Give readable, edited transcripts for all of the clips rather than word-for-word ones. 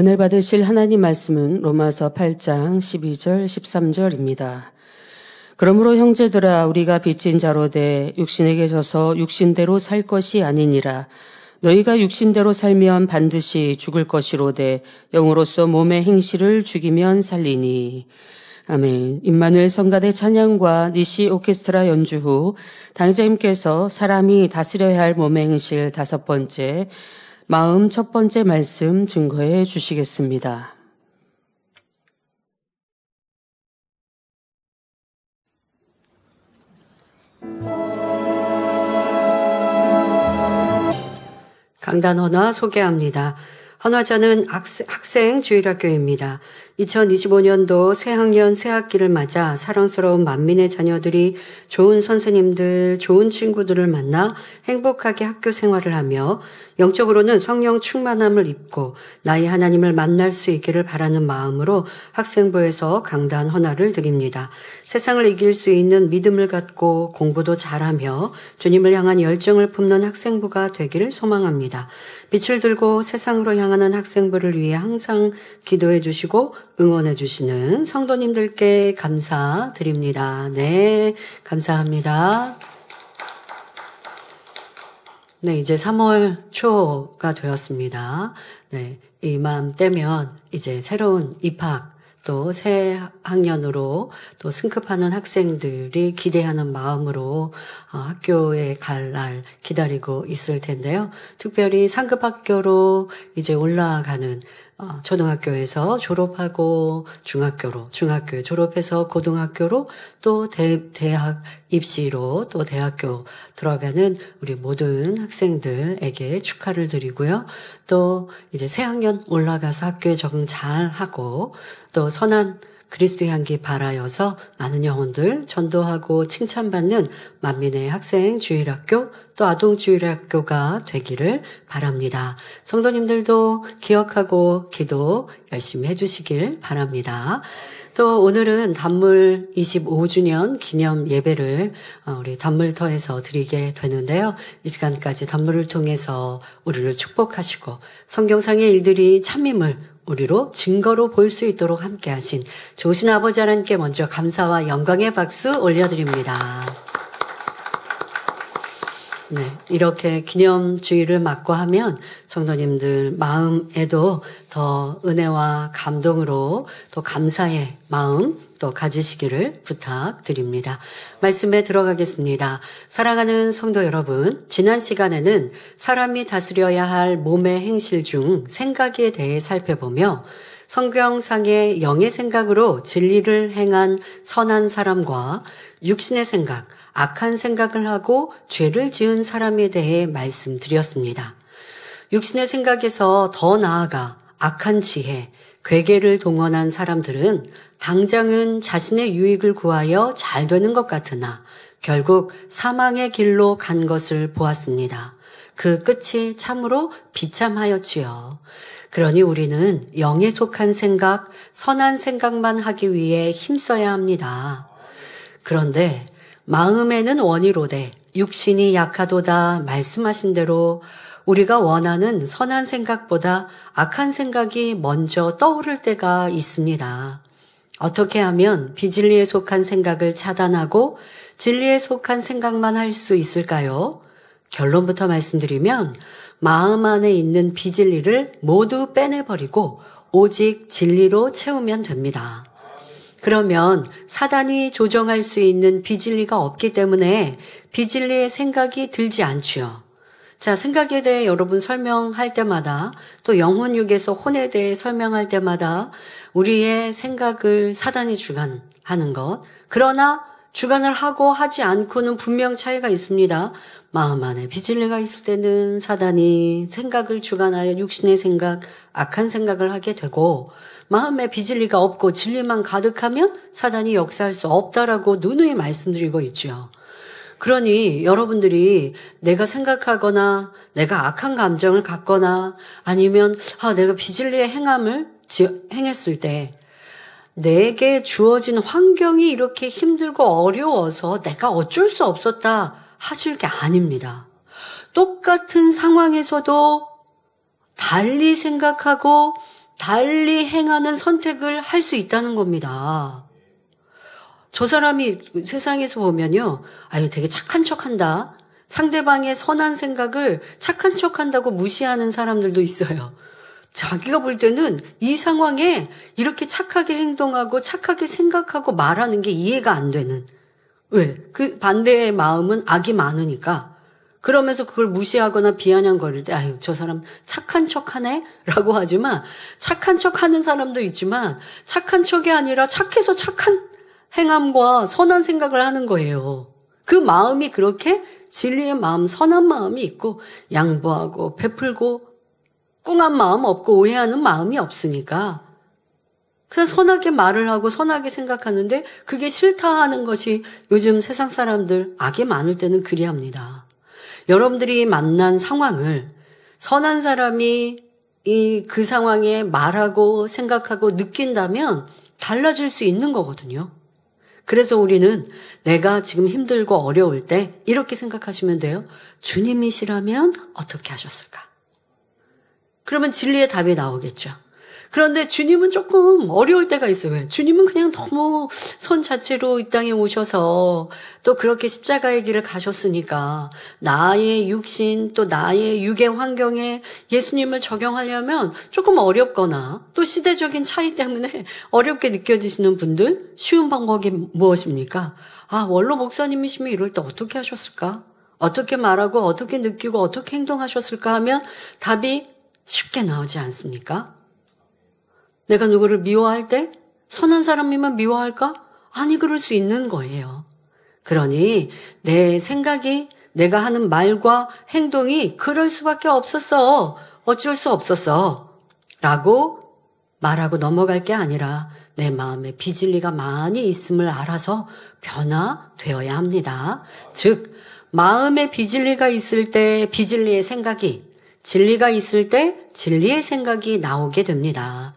은혜 받으실 하나님 말씀은 로마서 8장 12절 13절입니다. 그러므로 형제들아 우리가 빚진 자로 돼 육신에게 져서 육신대로 살 것이 아니니라. 너희가 육신대로 살면 반드시 죽을 것이로되 영으로서 몸의 행실을 죽이면 살리니. 아멘. 임마누엘 성가대 찬양과 니시 오케스트라 연주 후 당회장님께서 사람이 다스려야 할 몸의 행실 5번째 마음 첫 번째 말씀 증거해 주시겠습니다. 강단 헌화 소개합니다. 헌화자는 학생 주일학교입니다. 2025년도 새학년 새학기를 맞아 사랑스러운 만민의 자녀들이 좋은 선생님들, 좋은 친구들을 만나 행복하게 학교 생활을 하며 영적으로는 성령 충만함을 입고 나의 하나님을 만날 수 있기를 바라는 마음으로 학생부에서 강단 헌화를 드립니다. 세상을 이길 수 있는 믿음을 갖고 공부도 잘하며 주님을 향한 열정을 품는 학생부가 되기를 소망합니다. 빛을 들고 세상으로 향하는 학생부를 위해 항상 기도해 주시고 응원해 주시는 성도님들께 감사드립니다. 네, 감사합니다. 네, 이제 3월 초가 되었습니다. 네, 이맘때면 이제 새로운 입학 또 새 학년으로 또 승급하는 학생들이 기대하는 마음으로 학교에 갈 날 기다리고 있을 텐데요. 특별히 상급 학교로 이제 올라가는 초등학교에서 졸업하고 중학교 졸업해서 고등학교로 또 대학 입시로 또 대학교 들어가는 우리 모든 학생들에게 축하를 드리고요. 또 이제 새 학년 올라가서 학교에 적응 잘 하고 또 선한 그리스도 향기 바라여서 많은 영혼들 전도하고 칭찬받는 만민의 학생 주일학교 또 아동 주일학교가 되기를 바랍니다. 성도님들도 기억하고 기도 열심히 해주시길 바랍니다. 또 오늘은 단물 25주년 기념 예배를 우리 단물터에서 드리게 되는데요. 이 시간까지 단물을 통해서 우리를 축복하시고 성경상의 일들이 참임을 우리로 증거로 볼 수 있도록 함께 하신 좋으신 아버지 하나님께 먼저 감사와 영광의 박수 올려드립니다. 네, 이렇게 기념주의를 맞고 하면 성도님들 마음에도 더 은혜와 감동으로 또 감사의 마음 또 가지시기를 부탁드립니다. 말씀에 들어가겠습니다. 사랑하는 성도 여러분, 지난 시간에는 사람이 다스려야 할 몸의 행실 중 생각에 대해 살펴보며 성경상의 영의 생각으로 진리를 행한 선한 사람과 육신의 생각, 악한 생각을 하고 죄를 지은 사람에 대해 말씀드렸습니다. 육신의 생각에서 더 나아가 악한 지혜, 괴계를 동원한 사람들은 당장은 자신의 유익을 구하여 잘 되는 것 같으나 결국 사망의 길로 간 것을 보았습니다. 그 끝이 참으로 비참하였지요. 그러니 우리는 영에 속한 생각, 선한 생각만 하기 위해 힘써야 합니다. 그런데 마음에는 원이로되 육신이 약하도다 말씀하신 대로 우리가 원하는 선한 생각보다 악한 생각이 먼저 떠오를 때가 있습니다. 어떻게 하면 비진리에 속한 생각을 차단하고 진리에 속한 생각만 할 수 있을까요? 결론부터 말씀드리면 마음 안에 있는 비진리를 모두 빼내버리고 오직 진리로 채우면 됩니다. 그러면 사단이 조정할 수 있는 비진리가 없기 때문에 비진리의 생각이 들지 않지요. 자, 생각에 대해 여러분 설명할 때마다 또 영혼육에서 혼에 대해 설명할 때마다 우리의 생각을 사단이 주관하는 것. 그러나 주관을 하고 하지 않고는 분명 차이가 있습니다. 마음 안에 비진리가 있을 때는 사단이 생각을 주관하여 육신의 생각, 악한 생각을 하게 되고 마음에 비진리가 없고 진리만 가득하면 사단이 역사할 수 없다라고 누누이 말씀드리고 있죠. 그러니 여러분들이 내가 생각하거나 내가 악한 감정을 갖거나 아니면 내가 비진리의 행함을 행했을 때 내게 주어진 환경이 이렇게 힘들고 어려워서 내가 어쩔 수 없었다 하실 게 아닙니다. 똑같은 상황에서도 달리 생각하고 달리 행하는 선택을 할 수 있다는 겁니다. 저 사람이 세상에서 보면요, 아유, 되게 착한 척 한다. 상대방의 선한 생각을 착한 척 한다고 무시하는 사람들도 있어요. 자기가 볼 때는 이 상황에 이렇게 착하게 행동하고 착하게 생각하고 말하는 게 이해가 안 되는. 왜? 그 반대의 마음은 악이 많으니까. 그러면서 그걸 무시하거나 비아냥거릴 때, 아유, 저 사람 착한 척 하네? 라고 하지만, 착한 척 하는 사람도 있지만, 착한 척이 아니라 착해서 착한 행함과 선한 생각을 하는 거예요. 그 마음이 그렇게 진리의 마음, 선한 마음이 있고, 양보하고, 베풀고, 꿍한 마음 없고, 오해하는 마음이 없으니까, 그냥 선하게 말을 하고 선하게 생각하는데, 그게 싫다 하는 것이 요즘 세상 사람들, 악이 많을 때는 그리합니다. 여러분들이 만난 상황을 선한 사람이 그 상황에 말하고 생각하고 느낀다면 달라질 수 있는 거거든요. 그래서 우리는 내가 지금 힘들고 어려울 때 이렇게 생각하시면 돼요. 주님이시라면 어떻게 하셨을까? 그러면 진리의 답이 나오겠죠. 그런데 주님은 조금 어려울 때가 있어요. 왜? 주님은 그냥 너무 선 자체로 이 땅에 오셔서 또 그렇게 십자가의 길을 가셨으니까 나의 육신 또 나의 육의 환경에 예수님을 적용하려면 조금 어렵거나 또 시대적인 차이 때문에 어렵게 느껴지시는 분들 쉬운 방법이 무엇입니까? 아, 원로 목사님이시면 이럴 때 어떻게 하셨을까? 어떻게 말하고 어떻게 느끼고 어떻게 행동하셨을까 하면 답이 쉽게 나오지 않습니까? 내가 누구를 미워할 때 선한 사람이면 미워할까? 아니, 그럴 수 있는 거예요. 그러니 내 생각이 내가 하는 말과 행동이 그럴 수밖에 없었어. 어쩔 수 없었어. 라고 말하고 넘어갈 게 아니라 내 마음에 비진리가 많이 있음을 알아서 변화되어야 합니다. 즉 마음에 비진리가 있을 때 비진리의 생각이, 진리가 있을 때 진리의 생각이 나오게 됩니다.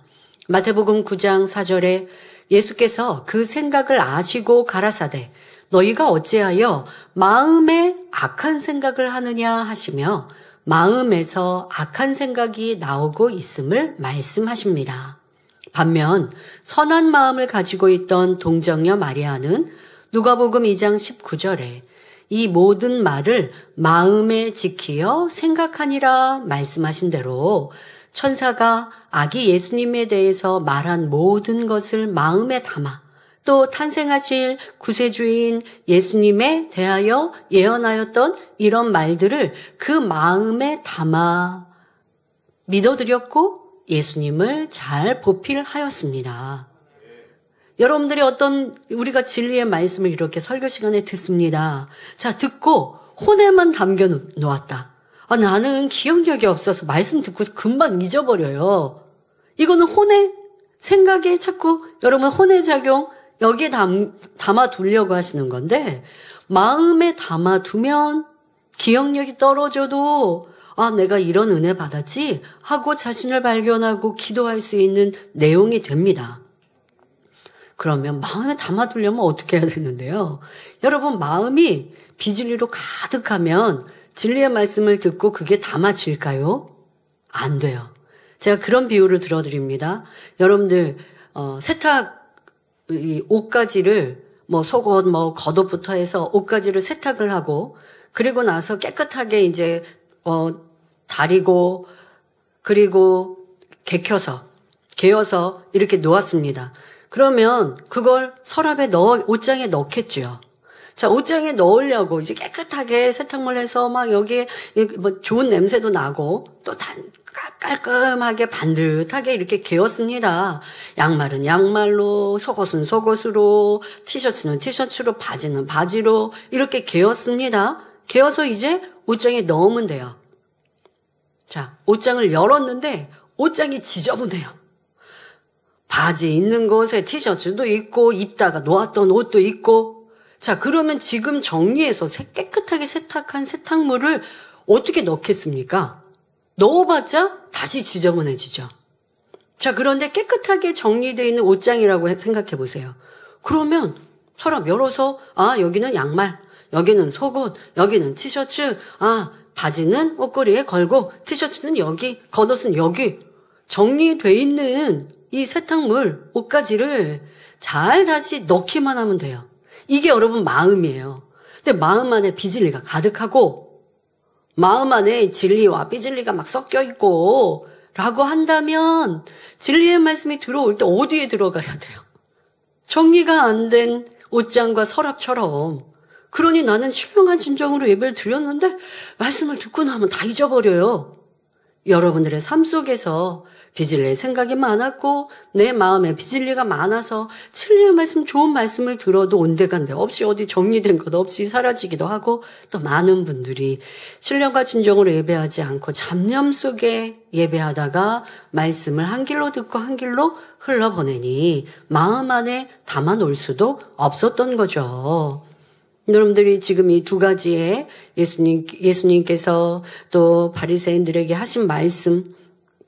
마태복음 9장 4절에 예수께서 그 생각을 아시고 가라사대 너희가 어찌하여 마음에 악한 생각을 하느냐 하시며 마음에서 악한 생각이 나오고 있음을 말씀하십니다. 반면 선한 마음을 가지고 있던 동정녀 마리아는 누가복음 2장 19절에 이 모든 말을 마음에 지키어 생각하니라 말씀하신 대로 천사가 아기 예수님에 대해서 말한 모든 것을 마음에 담아 또 탄생하실 구세주인 예수님에 대하여 예언하였던 이런 말들을 그 마음에 담아 믿어드렸고 예수님을 잘 보필하였습니다. 여러분들이 우리가 진리의 말씀을 이렇게 설교 시간에 듣습니다. 자, 듣고 혼에만 담겨 놓았다. 아, 나는 기억력이 없어서 말씀 듣고 금방 잊어버려요. 이거는 혼의 생각에 자꾸 여러분 혼의 작용 여기에 담아두려고 하시는 건데 마음에 담아두면 기억력이 떨어져도 아, 내가 이런 은혜 받았지 하고 자신을 발견하고 기도할 수 있는 내용이 됩니다. 그러면 마음에 담아두려면 어떻게 해야 되는데요? 여러분 마음이 비진리로 가득하면 진리의 말씀을 듣고 그게 담아질까요? 안 돼요. 제가 그런 비유를 들어드립니다. 여러분들 옷가지를 속옷 겉옷부터 해서 옷가지를 세탁을 하고 그리고 나서 깨끗하게 이제 다리고 그리고 개어서 이렇게 놓았습니다. 그러면 그걸 서랍에 옷장에 넣겠죠. 자, 옷장에 넣으려고 이제 깨끗하게 세탁물 해서 막 여기에 좋은 냄새도 나고 또 깔끔하게 반듯하게 이렇게 개었습니다. 양말은 양말로, 속옷은 속옷으로, 티셔츠는 티셔츠로, 바지는 바지로 이렇게 개었습니다. 개어서 이제 옷장에 넣으면 돼요. 자, 옷장을 열었는데 옷장이 지저분해요. 바지 있는 곳에 티셔츠도 있고 입다가 놓았던 옷도 있고 자, 그러면 지금 정리해서 깨끗하게 세탁한 세탁물을 어떻게 넣겠습니까? 넣어봤자 다시 지저분해지죠. 자, 그런데 깨끗하게 정리되어 있는 옷장이라고 생각해 보세요. 그러면 서랍 열어서 아, 여기는 양말, 여기는 속옷, 여기는 티셔츠, 아, 바지는 옷걸이에 걸고 티셔츠는 여기, 겉옷은 여기. 정리돼 있는 이 세탁물, 옷가지를 잘 다시 넣기만 하면 돼요. 이게 여러분 마음이에요. 근데 마음 안에 비진리가 가득하고 마음 안에 진리와 비진리가 막 섞여 있고 라고 한다면 진리의 말씀이 들어올 때 어디에 들어가야 돼요? 정리가 안 된 옷장과 서랍처럼. 그러니 나는 신령한 진정으로 예배를 드렸는데 말씀을 듣고 나면 다 잊어버려요. 여러분들의 삶 속에서 비진리의 생각이 많았고 내 마음에 비진리가 많아서 진리의 말씀, 좋은 말씀을 들어도 온데간데 없이 어디 정리된 것 없이 사라지기도 하고 또 많은 분들이 신령과 진정으로 예배하지 않고 잡념 속에 예배하다가 말씀을 한 길로 듣고 한 길로 흘러보내니 마음 안에 담아놓을 수도 없었던 거죠. 여러분들이 지금 이 두 가지의 예수님께서 또 바리새인들에게 하신 말씀,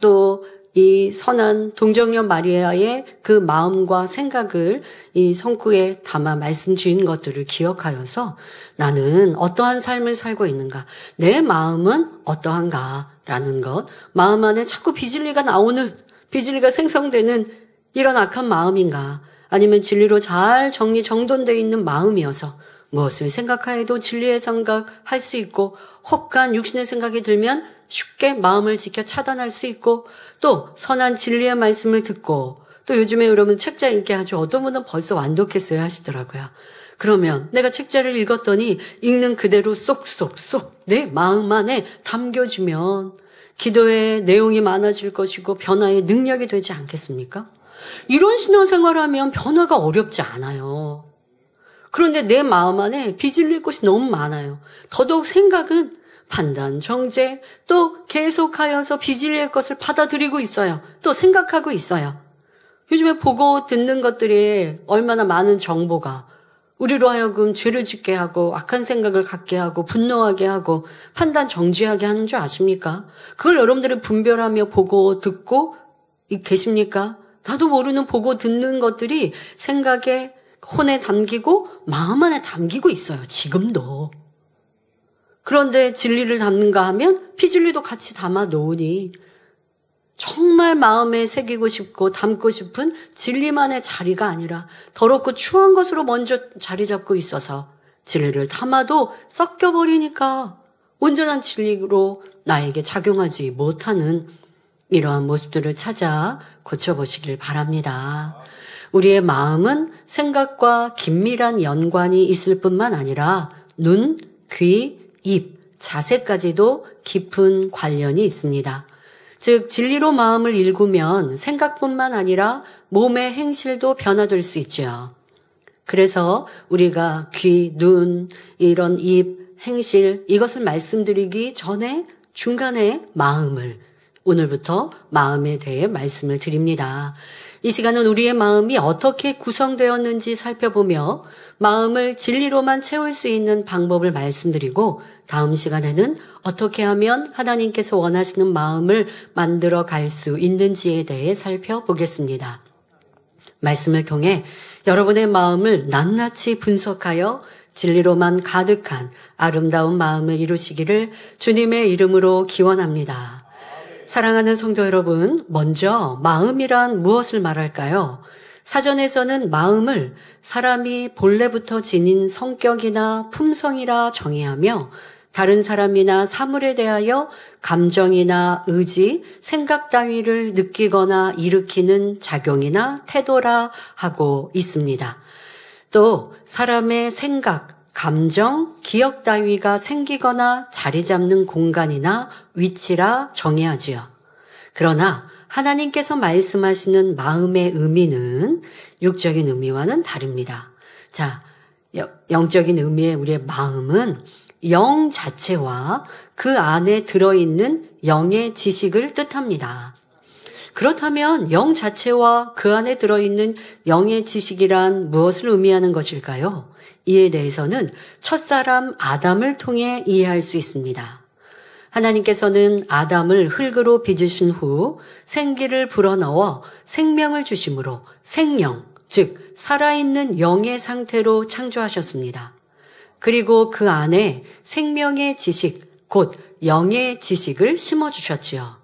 또 이 선한 동정녀 마리아의 그 마음과 생각을 이 성구에 담아 말씀 주인 것들을 기억하여서 나는 어떠한 삶을 살고 있는가, 내 마음은 어떠한가라는 것, 마음 안에 자꾸 비진리가 나오는, 비진리가 생성되는 이런 악한 마음인가, 아니면 진리로 잘 정돈되어 있는 마음이어서 무엇을 생각하여도 진리의 생각할 수 있고 혹한 육신의 생각이 들면 쉽게 마음을 지켜 차단할 수 있고 또 선한 진리의 말씀을 듣고 또 요즘에 여러분 책자 읽게 하죠. 어떤 분은 벌써 완독했어요 하시더라고요. 그러면 내가 책자를 읽었더니 읽는 그대로 쏙쏙쏙 내 마음 안에 담겨지면 기도의 내용이 많아질 것이고 변화의 능력이 되지 않겠습니까? 이런 신앙생활하면 변화가 어렵지 않아요. 그런데 내 마음 안에 비질릴 것이 너무 많아요. 더더욱 생각은 판단, 정죄, 또 계속하여서 비질릴 것을 받아들이고 있어요. 또 생각하고 있어요. 요즘에 보고 듣는 것들이 얼마나 많은 정보가 우리로 하여금 죄를 짓게 하고 악한 생각을 갖게 하고 분노하게 하고 판단 정죄하게 하는 줄 아십니까? 그걸 여러분들이 분별하며 보고 듣고 계십니까? 나도 모르는 보고 듣는 것들이 생각에 혼에 담기고 마음 안에 담기고 있어요. 지금도. 그런데 진리를 담는가 하면 비진리도 같이 담아 놓으니 정말 마음에 새기고 싶고 담고 싶은 진리만의 자리가 아니라 더럽고 추한 것으로 먼저 자리 잡고 있어서 진리를 담아도 섞여버리니까 온전한 진리로 나에게 작용하지 못하는 이러한 모습들을 찾아 고쳐보시길 바랍니다. 우리의 마음은 생각과 긴밀한 연관이 있을 뿐만 아니라 눈, 귀, 입, 자세까지도 깊은 관련이 있습니다. 즉 진리로 마음을 일구면 생각뿐만 아니라 몸의 행실도 변화될 수 있죠. 그래서 우리가 귀, 눈, 이런 입, 행실 이것을 말씀드리기 전에 중간에 마음을 오늘부터 마음에 대해 말씀을 드립니다. 이 시간은 우리의 마음이 어떻게 구성되었는지 살펴보며 마음을 진리로만 채울 수 있는 방법을 말씀드리고 다음 시간에는 어떻게 하면 하나님께서 원하시는 마음을 만들어 갈 수 있는지에 대해 살펴보겠습니다. 말씀을 통해 여러분의 마음을 낱낱이 분석하여 진리로만 가득한 아름다운 마음을 이루시기를 주님의 이름으로 기원합니다. 사랑하는 성도 여러분, 먼저 마음이란 무엇을 말할까요? 사전에서는 마음을 사람이 본래부터 지닌 성격이나 품성이라 정의하며 다른 사람이나 사물에 대하여 감정이나 의지, 생각 따위를 느끼거나 일으키는 작용이나 태도라 하고 있습니다. 또 사람의 생각, 감정, 기억 따위가 생기거나 자리 잡는 공간이나 위치라 정의하지요. 그러나 하나님께서 말씀하시는 마음의 의미는 육적인 의미와는 다릅니다. 자, 영적인 의미의 우리의 마음은 영 자체와 그 안에 들어있는 영의 지식을 뜻합니다. 그렇다면 영 자체와 그 안에 들어있는 영의 지식이란 무엇을 의미하는 것일까요? 이에 대해서는 첫사람 아담을 통해 이해할 수 있습니다. 하나님께서는 아담을 흙으로 빚으신 후 생기를 불어넣어 생명을 주심으로 생령, 즉 살아있는 영의 상태로 창조하셨습니다. 그리고 그 안에 생명의 지식, 곧 영의 지식을 심어주셨지요.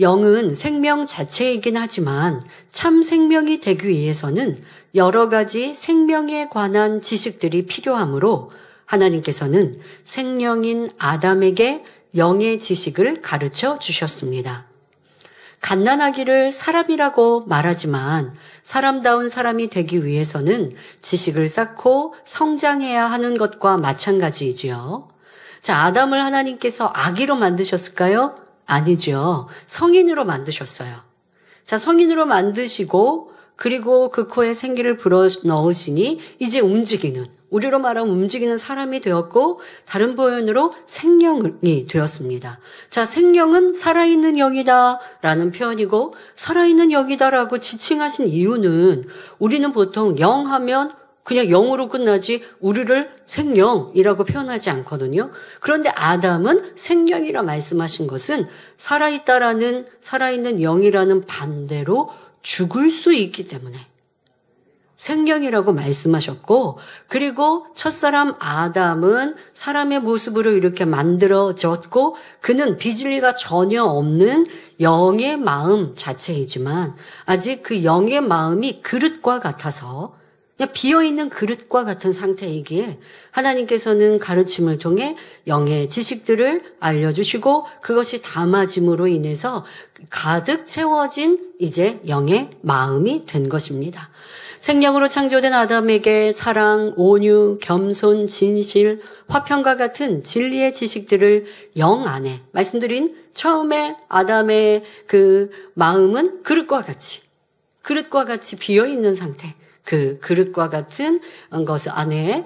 영은 생명 자체이긴 하지만 참 생명이 되기 위해서는 여러 가지 생명에 관한 지식들이 필요하므로 하나님께서는 생명인 아담에게 영의 지식을 가르쳐 주셨습니다. 갓난아기를 사람이라고 말하지만 사람다운 사람이 되기 위해서는 지식을 쌓고 성장해야 하는 것과 마찬가지이지요. 자, 아담을 하나님께서 아기로 만드셨을까요? 아니죠. 성인으로 만드셨어요. 자, 성인으로 만드시고 그리고 그 코에 생기를 불어넣으시니 이제 움직이는, 우리로 말하면 움직이는 사람이 되었고 다른 표현으로 생명이 되었습니다. 자, 생명은 살아있는 영이다 라는 표현이고 살아있는 영이다라고 지칭하신 이유는 우리는 보통 영 하면 그냥 영으로 끝나지 우리를 생명이라고 표현하지 않거든요. 그런데 아담은 생명이라 말씀하신 것은 살아있다라는, 살아있는 영이라는 반대로 죽을 수 있기 때문에 생명이라고 말씀하셨고, 그리고 첫사람 아담은 사람의 모습으로 이렇게 만들어졌고 그는 비진리가 전혀 없는 영의 마음 자체이지만 아직 그 영의 마음이 그릇과 같아서 그냥 비어있는 그릇과 같은 상태이기에 하나님께서는 가르침을 통해 영의 지식들을 알려주시고 그것이 담아짐으로 인해서 가득 채워진 이제 영의 마음이 된 것입니다. 생명으로 창조된 아담에게 사랑, 온유, 겸손, 진실, 화평과 같은 진리의 지식들을 영 안에, 말씀드린 처음에 아담의 그 마음은 그릇과 같이 비어있는 상태, 그 그릇과 같은 것 안에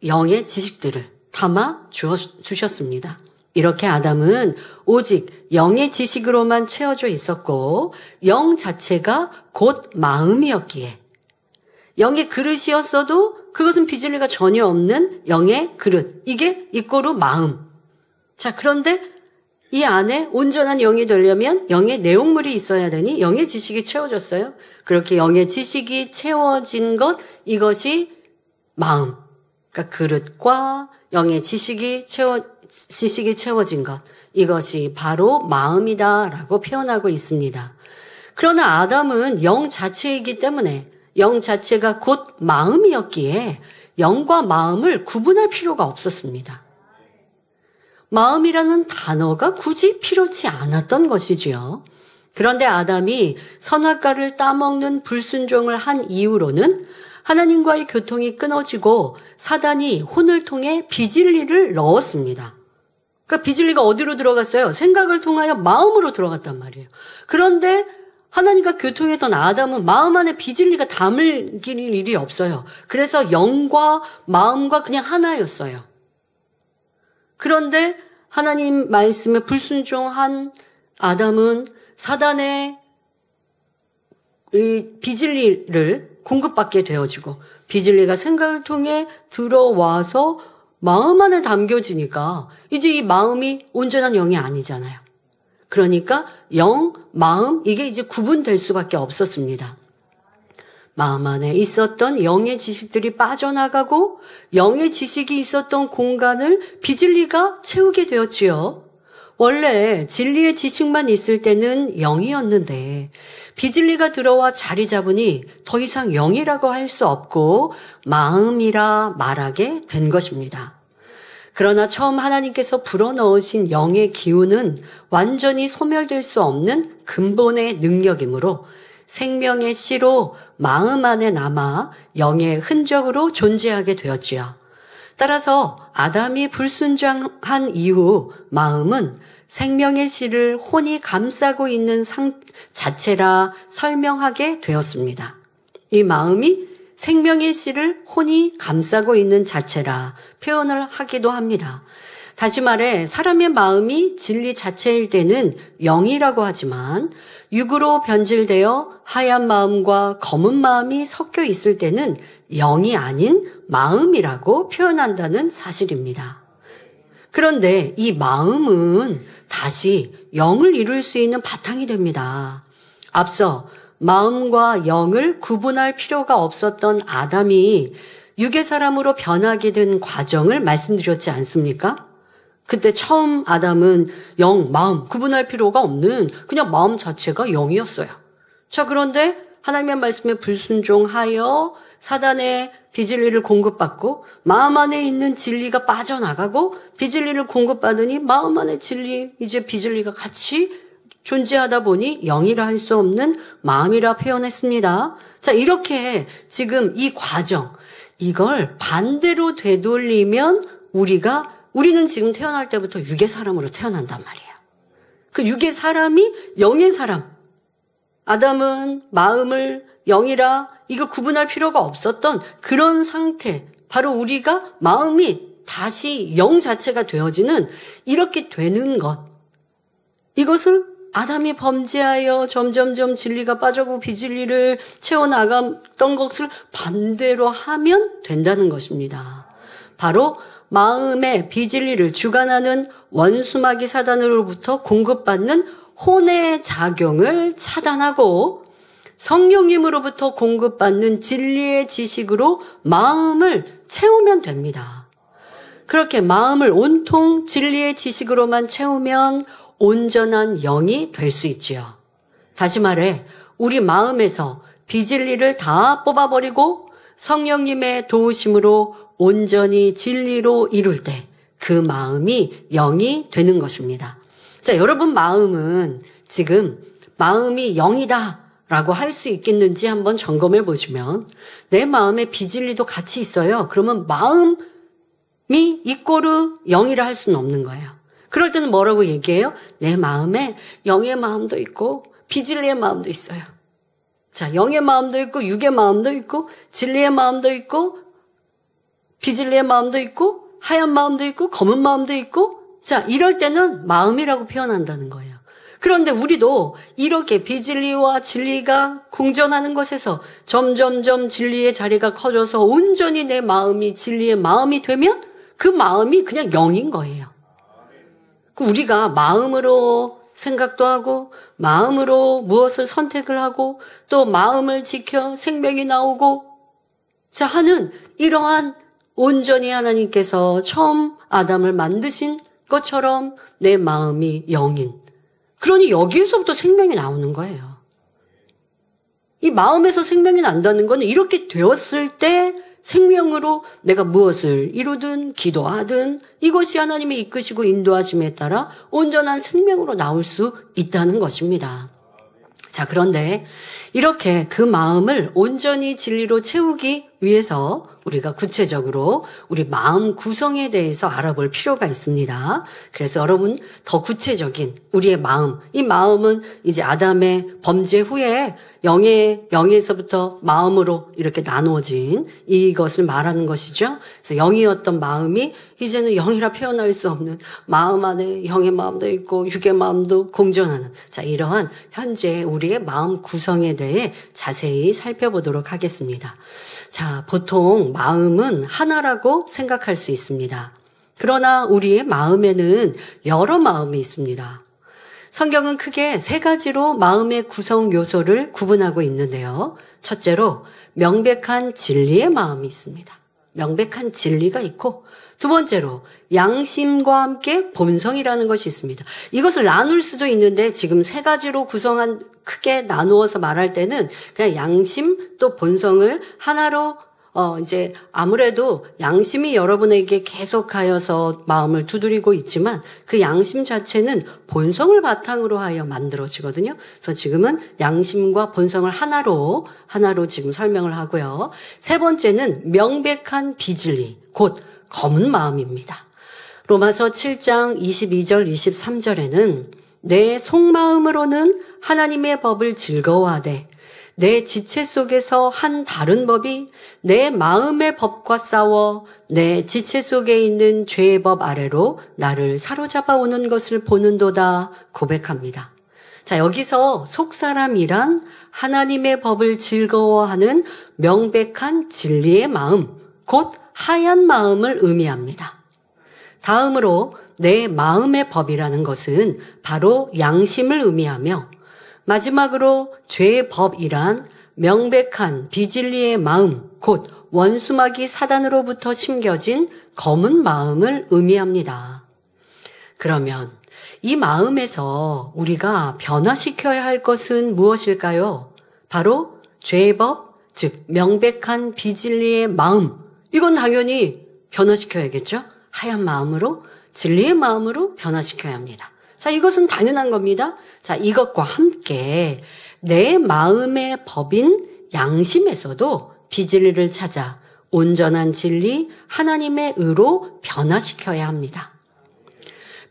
영의 지식들을 담아 주셨습니다. 이렇게 아담은 오직 영의 지식으로만 채워져 있었고 영 자체가 곧 마음이었기에 영의 그릇이었어도 그것은 비진리가 전혀 없는 영의 그릇. 이게 이꼬로 마음. 자, 그런데 이 안에 온전한 영이 되려면 영의 내용물이 있어야 되니 영의 지식이 채워졌어요. 그렇게 영의 지식이 채워진 것, 이것이 마음. 그러니까 그릇과 영의 지식이 채워진 것. 이것이 바로 마음이다라고 표현하고 있습니다. 그러나 아담은 영 자체이기 때문에 영 자체가 곧 마음이었기에 영과 마음을 구분할 필요가 없었습니다. 마음이라는 단어가 굳이 필요치 않았던 것이지요. 그런데 아담이 선악과를 따먹는 불순종을 한 이후로는 하나님과의 교통이 끊어지고 사단이 혼을 통해 비진리를 넣었습니다. 그러니까 비진리가 어디로 들어갔어요? 생각을 통하여 마음으로 들어갔단 말이에요. 그런데 하나님과 교통했던 아담은 마음 안에 비진리가 담을 일이 없어요. 그래서 영과 마음과 그냥 하나였어요. 그런데 하나님 말씀에 불순종한 아담은 사단의 이 비진리를 공급받게 되어지고 비진리가 생각을 통해 들어와서 마음 안에 담겨지니까 이제 이 마음이 온전한 영이 아니잖아요. 그러니까 영, 마음 이게 이제 구분될 수밖에 없었습니다. 마음 안에 있었던 영의 지식들이 빠져나가고 영의 지식이 있었던 공간을 비진리가 채우게 되었지요. 원래 진리의 지식만 있을 때는 영이었는데 비진리가 들어와 자리 잡으니 더 이상 영이라고 할 수 없고 마음이라 말하게 된 것입니다. 그러나 처음 하나님께서 불어넣으신 영의 기운은 완전히 소멸될 수 없는 근본의 능력이므로 생명의 씨로 마음 안에 남아 영의 흔적으로 존재하게 되었지요. 따라서 아담이 불순종한 이후 마음은 생명의 씨를 혼이 감싸고 있는 자체라 설명하게 되었습니다. 이 마음이 생명의 씨를 혼이 감싸고 있는 자체라 표현을 하기도 합니다. 다시 말해 사람의 마음이 진리 자체일 때는 영이라고 하지만 육으로 변질되어 하얀 마음과 검은 마음이 섞여 있을 때는 영이 아닌 마음이라고 표현한다는 사실입니다. 그런데 이 마음은 다시 영을 이룰 수 있는 바탕이 됩니다. 앞서 마음과 영을 구분할 필요가 없었던 아담이 육의 사람으로 변하게 된 과정을 말씀드렸지 않습니까? 그때 처음 아담은 영, 마음 구분할 필요가 없는 그냥 마음 자체가 영이었어요. 자, 그런데 하나님의 말씀에 불순종하여 사단의 비진리를 공급받고 마음 안에 있는 진리가 빠져나가고 비진리를 공급받으니 마음 안에 진리, 이제 비진리가 같이 존재하다 보니 영이라 할 수 없는 마음이라 표현했습니다. 자, 이렇게 지금 이 과정, 이걸 반대로 되돌리면 우리는 지금 태어날 때부터 육의 사람으로 태어난단 말이에요. 그 육의 사람이 영의 사람. 아담은 마음을 영이라 이걸 구분할 필요가 없었던 그런 상태. 바로 우리가 마음이 다시 영 자체가 되어지는 이렇게 되는 것. 이것을 아담이 범죄하여 점점점 진리가 빠져고 비진리를 채워나갔던 것을 반대로 하면 된다는 것입니다. 바로 마음의 비진리를 주관하는 원수마귀 사단으로부터 공급받는 혼의 작용을 차단하고 성령님으로부터 공급받는 진리의 지식으로 마음을 채우면 됩니다. 그렇게 마음을 온통 진리의 지식으로만 채우면 온전한 영이 될 수 있지요. 다시 말해 우리 마음에서 비진리를 다 뽑아버리고 성령님의 도우심으로 온전히 진리로 이룰 때 그 마음이 영이 되는 것입니다. 자, 여러분 마음은 지금 마음이 영이다 라고 할 수 있겠는지 한번 점검해 보시면 내 마음에 비진리도 같이 있어요. 그러면 마음이 이꼬르 영이라 할 수는 없는 거예요. 그럴 때는 뭐라고 얘기해요? 내 마음에 영의 마음도 있고 비진리의 마음도 있어요. 자, 영의 마음도 있고 육의 마음도 있고 진리의 마음도 있고 비진리의 마음도 있고 하얀 마음도 있고 검은 마음도 있고 자, 이럴 때는 마음이라고 표현한다는 거예요. 그런데 우리도 이렇게 비진리와 진리가 공존하는 것에서 점점점 진리의 자리가 커져서 온전히 내 마음이 진리의 마음이 되면 그 마음이 그냥 영인 거예요. 우리가 마음으로 생각도 하고 마음으로 무엇을 선택을 하고 또 마음을 지켜 생명이 나오고 자 하는 이러한 온전히 하나님께서 처음 아담을 만드신 것처럼 내 마음이 영인. 그러니 여기에서부터 생명이 나오는 거예요. 이 마음에서 생명이 난다는 건 이렇게 되었을 때 생명으로 내가 무엇을 이루든 기도하든 이것이 하나님의 이끄시고 인도하심에 따라 온전한 생명으로 나올 수 있다는 것입니다. 자, 그런데 이렇게 그 마음을 온전히 진리로 채우기 위해서 우리가 구체적으로 우리 마음 구성에 대해서 알아볼 필요가 있습니다. 그래서 여러분 더 구체적인 우리의 마음, 이 마음은 이제 아담의 범죄 후에 영에서부터 마음으로 이렇게 나누어진 이것을 말하는 것이죠. 그래서 영이었던 마음이 이제는 영이라 표현할 수 없는 마음 안에 영의 마음도 있고 육의 마음도 공존하는 자 이러한 현재 우리의 마음 구성에 대해 자세히 살펴보도록 하겠습니다. 자, 보통 마음은 하나라고 생각할 수 있습니다. 그러나 우리의 마음에는 여러 마음이 있습니다. 성경은 크게 세 가지로 마음의 구성 요소를 구분하고 있는데요. 첫째로 명백한 진리의 마음이 있습니다. 명백한 진리가 있고 두 번째로 양심과 함께 본성이라는 것이 있습니다. 이것을 나눌 수도 있는데 지금 세 가지로 구성한 크게 나누어서 말할 때는 그냥 양심 또 본성을 하나로 이제 아무래도 양심이 여러분에게 계속하여서 마음을 두드리고 있지만 그 양심 자체는 본성을 바탕으로 하여 만들어지거든요. 그래서 지금은 양심과 본성을 하나로 지금 설명을 하고요. 세 번째는 명백한 비진리, 곧 검은 마음입니다. 로마서 7장 22절 23절에는 내 속마음으로는 하나님의 법을 즐거워하되 내 지체 속에서 한 다른 법이 내 마음의 법과 싸워 내 지체 속에 있는 죄의 법 아래로 나를 사로잡아 오는 것을 보는도다 고백합니다. 자, 여기서 속사람이란 하나님의 법을 즐거워하는 명백한 진리의 마음, 곧 하얀 마음을 의미합니다. 다음으로 내 마음의 법이라는 것은 바로 양심을 의미하며 마지막으로 죄의 법이란 명백한 비진리의 마음, 곧 원수마귀 사단으로부터 심겨진 검은 마음을 의미합니다. 그러면 이 마음에서 우리가 변화시켜야 할 것은 무엇일까요? 바로 죄법, 즉 명백한 비진리의 마음. 이건 당연히 변화시켜야겠죠? 하얀 마음으로, 진리의 마음으로 변화시켜야 합니다. 자, 이것은 당연한 겁니다. 자, 이것과 함께 내 마음의 법인 양심에서도 비진리를 찾아 온전한 진리, 하나님의 의로 변화시켜야 합니다.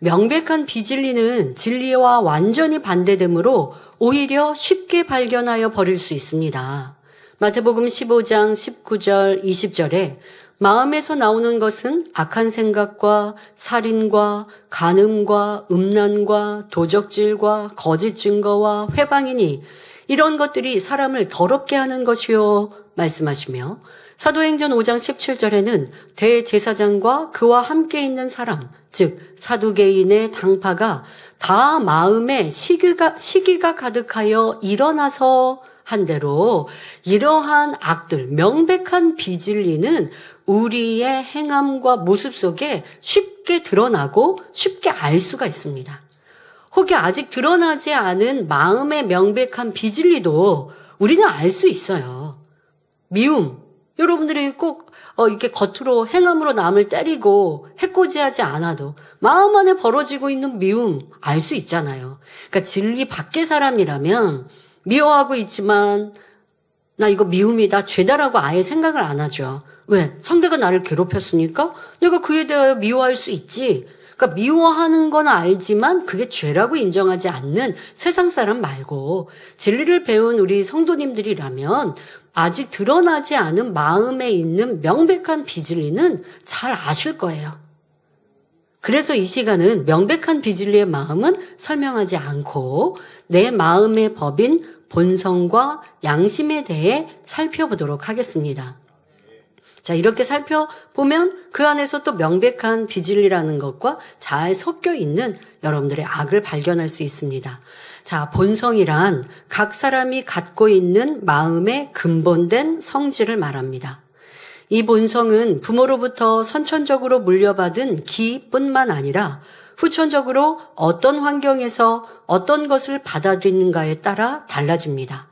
명백한 비진리는 진리와 완전히 반대되므로 오히려 쉽게 발견하여 버릴 수 있습니다. 마태복음 15장 19절 20절에 마음에서 나오는 것은 악한 생각과 살인과 간음과 음란과 도적질과 거짓 증거와 회방이니 이런 것들이 사람을 더럽게 하는 것이요 말씀하시며 사도행전 5장 17절에는 대제사장과 그와 함께 있는 사람, 즉 사두개인의 당파가 다 마음에 시기가 가득하여 일어나서 한 대로 이러한 악들, 명백한 비진리는 우리의 행함과 모습 속에 쉽게 드러나고 쉽게 알 수가 있습니다. 혹여 아직 드러나지 않은 마음의 명백한 비진리도 우리는 알 수 있어요. 미움, 여러분들이 꼭 이렇게 겉으로 행함으로 남을 때리고 해코지하지 않아도 마음 안에 벌어지고 있는 미움 알 수 있잖아요. 그러니까 진리 밖의 사람이라면 미워하고 있지만 나 이거 미움이다, 죄다라고 아예 생각을 안 하죠. 왜? 상대가 나를 괴롭혔으니까 내가 그에 대하여 미워할 수 있지. 그러니까 미워하는 건 알지만 그게 죄라고 인정하지 않는 세상 사람 말고 진리를 배운 우리 성도님들이라면 아직 드러나지 않은 마음에 있는 명백한 비진리는 잘 아실 거예요. 그래서 이 시간은 명백한 비진리의 마음은 설명하지 않고 내 마음의 법인 본성과 양심에 대해 살펴보도록 하겠습니다. 자, 이렇게 살펴보면 그 안에서 또 명백한 비진리라는 것과 잘 섞여 있는 여러분들의 악을 발견할 수 있습니다. 자, 본성이란 각 사람이 갖고 있는 마음의 근본된 성질을 말합니다. 이 본성은 부모로부터 선천적으로 물려받은 기뿐만 아니라 후천적으로 어떤 환경에서 어떤 것을 받아들이는가에 따라 달라집니다.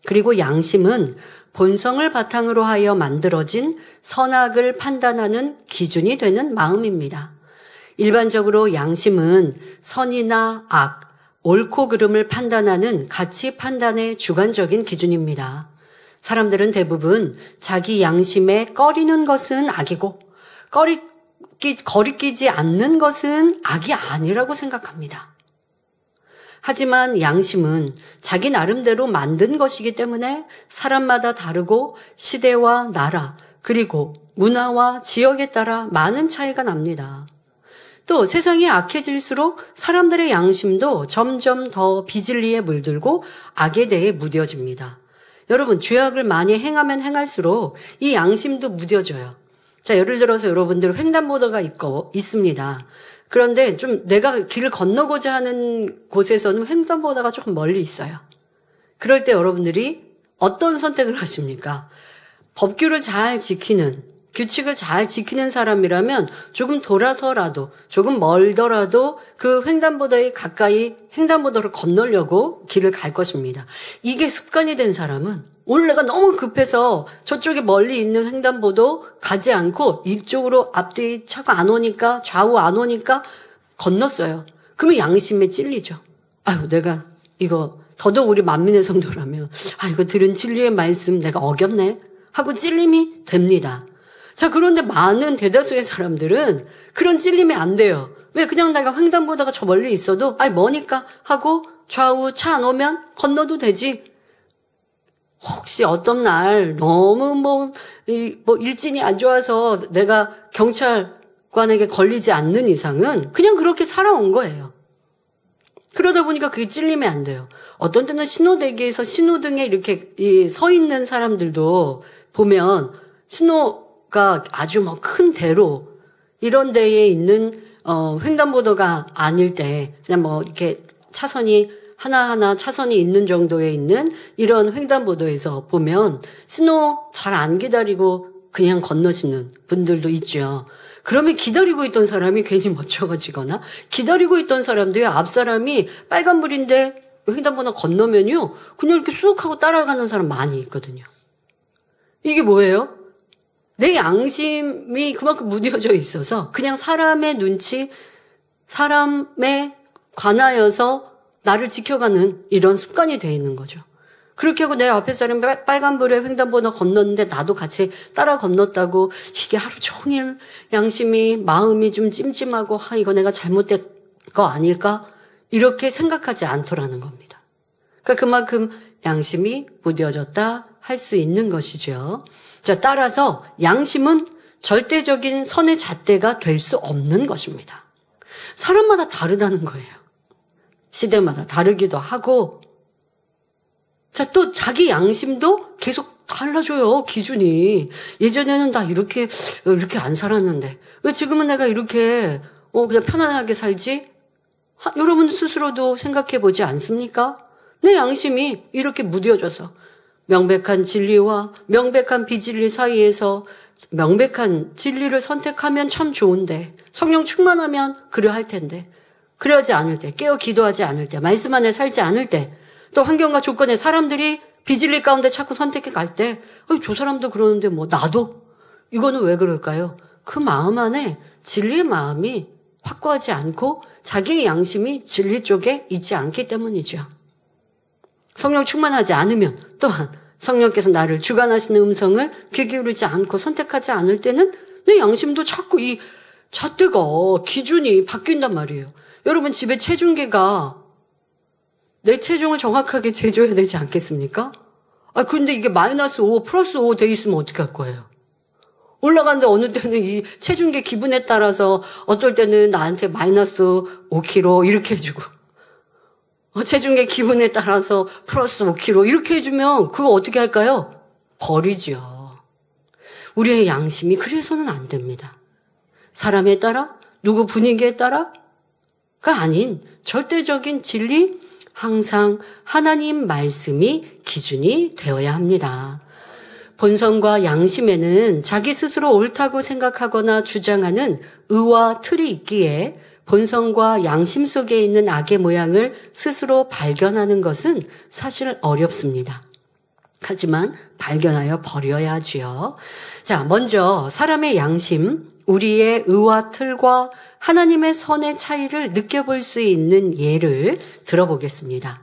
그리고 양심은 본성을 바탕으로 하여 만들어진 선악을 판단하는 기준이 되는 마음입니다. 일반적으로 양심은 선이나 악, 옳고 그름을 판단하는 가치 판단의 주관적인 기준입니다. 사람들은 대부분 자기 양심에 꺼리는 것은 악이고 거리끼지 않는 것은 악이 아니라고 생각합니다. 하지만 양심은 자기 나름대로 만든 것이기 때문에 사람마다 다르고 시대와 나라 그리고 문화와 지역에 따라 많은 차이가 납니다. 또 세상이 악해질수록 사람들의 양심도 점점 더 비진리에 물들고 악에 대해 무뎌집니다. 여러분, 죄악을 많이 행하면 행할수록 이 양심도 무뎌져요. 자, 예를 들어서 여러분들 횡단보도가 있습니다. 그런데 좀 내가 길을 건너고자 하는 곳에서는 횡단보도가 조금 멀리 있어요. 그럴 때 여러분들이 어떤 선택을 하십니까? 법규를 잘 지키는, 규칙을 잘 지키는 사람이라면 조금 돌아서라도, 조금 멀더라도 그 횡단보도에 가까이 횡단보도를 건너려고 길을 갈 것입니다. 이게 습관이 된 사람은 오늘 내가 너무 급해서 저쪽에 멀리 있는 횡단보도 가지 않고 이쪽으로 앞뒤 차가 안 오니까 좌우 안 오니까 건넜어요. 그러면 양심에 찔리죠. 아유, 내가 이거 더더욱 우리 만민의 성도라면 이거 들은 진리의 말씀 내가 어겼네 하고 찔림이 됩니다. 자, 그런데 많은 대다수의 사람들은 그런 찔림이 안 돼요. 왜? 그냥 내가 횡단보도가 저 멀리 있어도 머니까 하고 좌우 차 안 오면 건너도 되지. 혹시 어떤 날 너무 일진이 안 좋아서 내가 경찰관에게 걸리지 않는 이상은 그냥 그렇게 살아온 거예요. 그러다 보니까 그게 찔림이 안 돼요. 어떤 때는 신호대기에서 신호등에 이렇게 서 있는 사람들도 보면 신호가 아주 큰 대로 이런 데에 있는 횡단보도가 아닐 때 그냥 이렇게 차선이 하나하나 차선이 있는 정도에 있는 이런 횡단보도에서 보면 신호 잘 안 기다리고 그냥 건너시는 분들도 있죠. 그러면 기다리고 있던 사람이 괜히 멋쩍어지거나 기다리고 있던 사람들이 앞 사람이 빨간불인데 횡단보도 건너면요. 그냥 이렇게 쑥 하고 따라가는 사람 많이 있거든요. 이게 뭐예요? 내 양심이 그만큼 무뎌져 있어서 그냥 사람의 눈치, 사람에 관하여서 나를 지켜가는 이런 습관이 돼 있는 거죠. 그렇게 하고 내 앞에 사람이 빨간불에 횡단보도 건넜는데 나도 같이 따라 건넜다고 이게 하루 종일 양심이 마음이 좀 찜찜하고 이거 내가 잘못된 거 아닐까? 이렇게 생각하지 않더라는 겁니다. 그러니까 그만큼 양심이 무뎌졌다 할 수 있는 것이죠. 자, 따라서 양심은 절대적인 선의 잣대가 될 수 없는 것입니다. 사람마다 다르다는 거예요. 시대마다 다르기도 하고 자, 또 자기 양심도 계속 달라져요, 기준이. 예전에는 나 이렇게 안 살았는데 왜 지금은 내가 이렇게 그냥 편안하게 살지? 여러분 스스로도 생각해 보지 않습니까? 내 양심이 이렇게 무뎌져서 명백한 진리와 명백한 비진리 사이에서 명백한 진리를 선택하면 참 좋은데 성령 충만하면 그러할 텐데 그러지 않을 때 깨어 기도하지 않을 때 말씀 안에 살지 않을 때 또 환경과 조건에 사람들이 비진리 가운데 자꾸 선택해 갈 때 저 사람도 그러는데 뭐 나도 이거는 왜 그럴까요? 그 마음 안에 진리의 마음이 확고하지 않고 자기의 양심이 진리 쪽에 있지 않기 때문이죠. 성령 충만하지 않으면 또한 성령께서 나를 주관하시는 음성을 귀 기울이지 않고 선택하지 않을 때는 내 양심도 자꾸 이 잣대가 기준이 바뀐단 말이에요. 여러분 집에 체중계가 내 체중을 정확하게 재줘야 되지 않겠습니까? 근데 이게 마이너스 5, 플러스 5 돼 있으면 어떻게 할 거예요? 올라가는데 어느 때는 이 체중계 기분에 따라서 어떨 때는 나한테 마이너스 5kg 이렇게 해주고 체중계 기분에 따라서 플러스 5kg 이렇게 해주면 그거 어떻게 할까요? 버리죠. 우리의 양심이 그래서는 안 됩니다. 사람에 따라 누구 분위기에 따라가 아닌 절대적인 진리 항상 하나님 말씀이 기준이 되어야 합니다. 본성과 양심에는 자기 스스로 옳다고 생각하거나 주장하는 의와 틀이 있기에 본성과 양심 속에 있는 악의 모양을 스스로 발견하는 것은 사실 어렵습니다. 하지만 발견하여 버려야 하지요. 자, 먼저 사람의 양심, 우리의 의와 틀과 하나님의 선의 차이를 느껴볼 수 있는 예를 들어보겠습니다.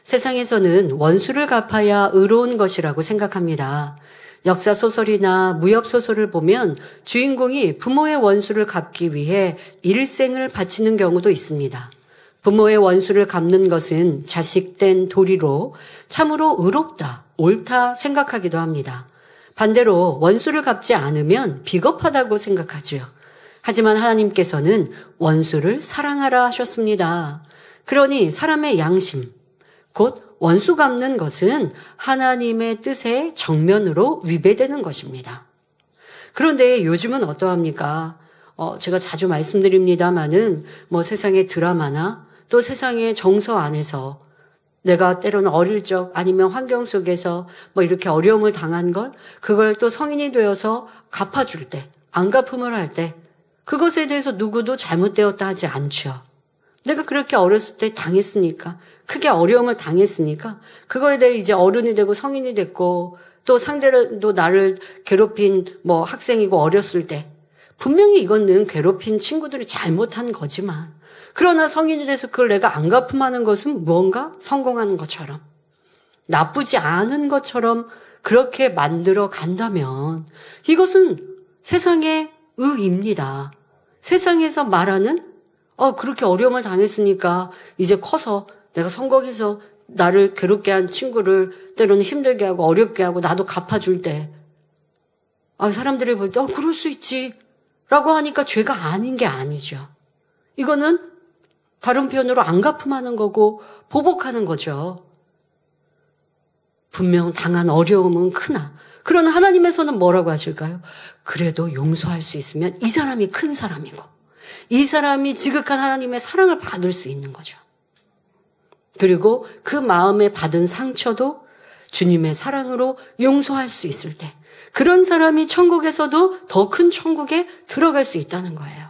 세상에서는 원수를 갚아야 의로운 것이라고 생각합니다. 역사 소설이나 무협 소설을 보면 주인공이 부모의 원수를 갚기 위해 일생을 바치는 경우도 있습니다. 부모의 원수를 갚는 것은 자식된 도리로 참으로 의롭다, 옳다 생각하기도 합니다. 반대로 원수를 갚지 않으면 비겁하다고 생각하죠. 하지만 하나님께서는 원수를 사랑하라 하셨습니다. 그러니 사람의 양심, 곧 원수 갚는 것은 하나님의 뜻에 정면으로 위배되는 것입니다. 그런데 요즘은 어떠합니까? 제가 자주 말씀드립니다마는 세상의 드라마나 또 세상의 정서 안에서 내가 때로는 어릴 적 아니면 환경 속에서 이렇게 어려움을 당한 걸 그걸 또 성인이 되어서 갚아줄 때, 안 갚음을 할 때 그것에 대해서 누구도 잘못되었다 하지 않죠. 내가 그렇게 어렸을 때 당했으니까, 크게 어려움을 당했으니까 그거에 대해 이제 어른이 되고 성인이 됐고 또 상대도 나를 괴롭힌 학생이고 어렸을 때 분명히 이거는 괴롭힌 친구들이 잘못한 거지만 그러나 성인이 돼서 그걸 내가 안 갚음하는 것은 무언가 성공하는 것처럼 나쁘지 않은 것처럼 그렇게 만들어 간다면 이것은 세상의 의입니다. 세상에서 말하는 그렇게 어려움을 당했으니까 이제 커서 내가 성공해서 나를 괴롭게 한 친구를 때로는 힘들게 하고 어렵게 하고 나도 갚아줄 때 사람들이 볼 때 그럴 수 있지 라고 하니까 죄가 아닌 게 아니죠. 이거는 다른 표현으로 안 갚음하는 거고 보복하는 거죠. 분명 당한 어려움은 크나 그러나 하나님에서는 뭐라고 하실까요? 그래도 용서할 수 있으면 이 사람이 큰 사람이고 이 사람이 지극한 하나님의 사랑을 받을 수 있는 거죠. 그리고 그 마음에 받은 상처도 주님의 사랑으로 용서할 수 있을 때 그런 사람이 천국에서도 더 큰 천국에 들어갈 수 있다는 거예요.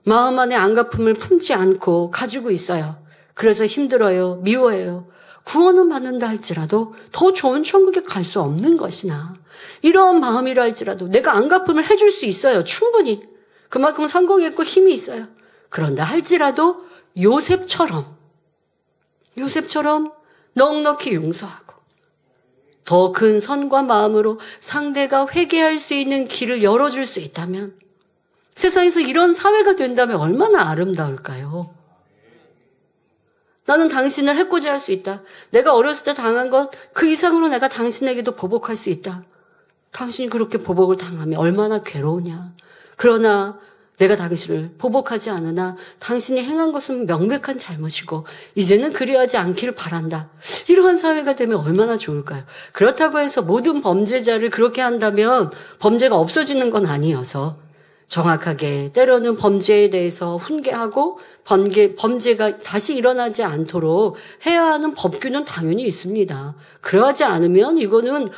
마음 안에 안갚음을 품지 않고 가지고 있어요. 그래서 힘들어요. 미워해요. 구원은 받는다 할지라도 더 좋은 천국에 갈 수 없는 것이나 이러한 마음이라 할지라도 내가 안갚음을 해줄 수 있어요. 충분히. 그만큼 성공했고 힘이 있어요. 그런다 할지라도 요셉처럼 넉넉히 용서하고 더 큰 선과 마음으로 상대가 회개할 수 있는 길을 열어줄 수 있다면 세상에서 이런 사회가 된다면 얼마나 아름다울까요? 나는 당신을 해코지 할 수 있다. 내가 어렸을 때 당한 것 그 이상으로 내가 당신에게도 보복할 수 있다. 당신이 그렇게 보복을 당하면 얼마나 괴로우냐. 그러나 내가 당신을 보복하지 않으나 당신이 행한 것은 명백한 잘못이고 이제는 그리하지 않기를 바란다. 이러한 사회가 되면 얼마나 좋을까요? 그렇다고 해서 모든 범죄자를 그렇게 한다면 범죄가 없어지는 건 아니어서 정확하게 때로는 범죄에 대해서 훈계하고 범죄가 다시 일어나지 않도록 해야 하는 법규는 당연히 있습니다. 그러하지 않으면 이거는